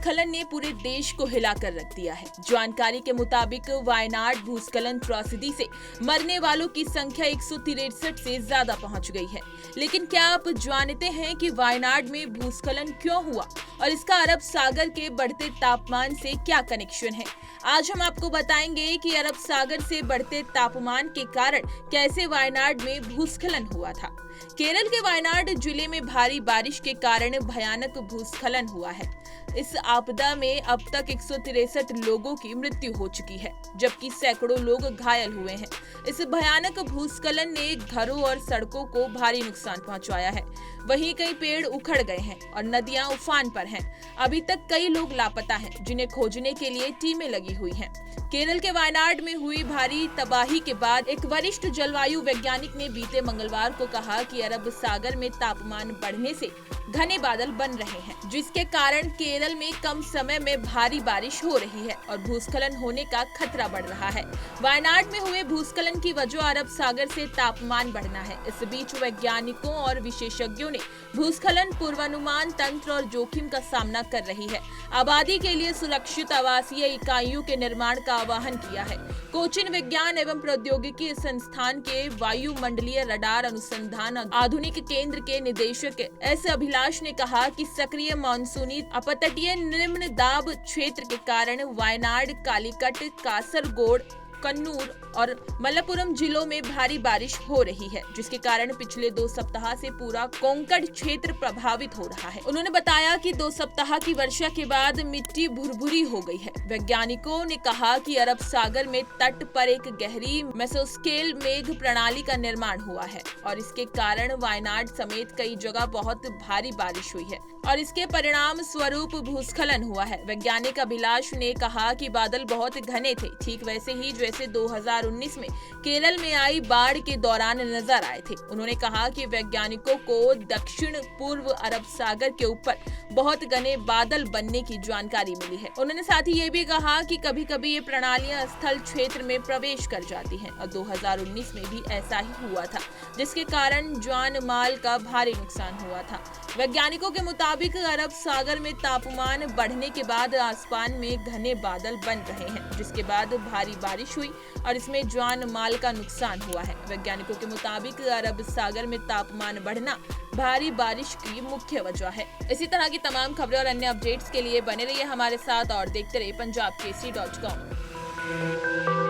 भूस्खलन ने पूरे देश को हिलाकर रख दिया है। जानकारी के मुताबिक वायनाड भूस्खलन त्रासदी से मरने वालों की संख्या 163 से ज्यादा पहुंच गई है। लेकिन क्या आप जानते हैं कि वायनाड में भूस्खलन क्यों हुआ और इसका अरब सागर के बढ़ते तापमान से क्या कनेक्शन है? आज हम आपको बताएंगे कि अरब सागर से बढ़ते तापमान के कारण कैसे वायनाड में भूस्खलन हुआ था। केरल के वायनाड जिले में भारी बारिश के कारण भयानक भूस्खलन हुआ है। इस आपदा में अब तक 163 लोगों की मृत्यु हो चुकी है, जबकि सैकड़ों लोग घायल हुए हैं। इस भयानक भूस्खलन ने घरों और सड़कों को भारी नुकसान पहुंचाया है। वहीं कई पेड़ उखड़ गए हैं और नदियां उफान पर हैं। अभी तक कई लोग लापता हैं, जिन्हें खोजने के लिए टीमें लगी हुई हैं। केरल के वायनाड में हुई भारी तबाही के बाद एक वरिष्ठ जलवायु वैज्ञानिक ने बीते मंगलवार को कहा कि अरब सागर में तापमान बढ़ने से घने बादल बन रहे हैं, जिसके कारण केरल में कम समय में भारी बारिश हो रही है और भूस्खलन होने का खतरा बढ़ रहा है। वायनाड में हुए भूस्खलन की वजह अरब सागर से तापमान बढ़ना है। इस बीच वैज्ञानिकों और विशेषज्ञों ने भूस्खलन पूर्वानुमान तंत्र और जोखिम का सामना कर रही है। आबादी के लिए सुरक्षित आवासीय इकाइयों के निर्माण का आह्वान किया है। कोचीन विज्ञान एवं प्रौद्योगिकी संस्थान के वायुमंडलीय रडार अनुसंधान आधुनिक केंद्र के निदेशक एस अभिलाष ने कहा कि सक्रिय मानसूनी अपतटीय निम्न दाब क्षेत्र के कारण वायनाड, कालीकट, कासरगोड, कन्नूर और मलप्पुरम जिलों में भारी बारिश हो रही है, जिसके कारण पिछले 2 सप्ताह से पूरा कोंकण क्षेत्र प्रभावित हो रहा है। उन्होंने बताया कि 2 सप्ताह की वर्षा के बाद मिट्टी भुरभुरी हो गई है। वैज्ञानिकों ने कहा कि अरब सागर में तट पर एक गहरी मेसोस्केल मेघ प्रणाली का निर्माण हुआ है और इसके कारण वायनाड समेत कई जगह बहुत भारी बारिश हुई है और इसके परिणाम स्वरूप भूस्खलन हुआ है। वैज्ञानिक अभिलाष ने कहा कि बादल बहुत घने थे, ठीक वैसे ही जैसे 2019 में केरल में आई बाढ़ के दौरान नजर आए थे। उन्होंने कहा कि वैज्ञानिकों को दक्षिण पूर्व अरब सागर के ऊपर बहुत घने बादल बनने की जानकारी मिली है। उन्होंने साथ ही ये भी कहा कि कभी-कभी ये प्रणालियां स्थल क्षेत्र में प्रवेश कर जाती हैं और 2019 में भी ऐसा ही हुआ था, जिसके कारण जान माल का भारी नुकसान हुआ था। वैज्ञानिकों के मुताबिक अरब सागर में तापमान बढ़ने के बाद आसमान में घने बादल बन रहे हैं, जिसके बाद भारी बारिश हुई और इसमें जान माल का नुकसान हुआ है। वैज्ञानिकों के मुताबिक अरब सागर में तापमान बढ़ना भारी बारिश की मुख्य वजह है। इसी तरह की तमाम खबरें और अन्य अपडेट्स के लिए बने रहिए हमारे साथ और देखते रहिए punjabkesari.com।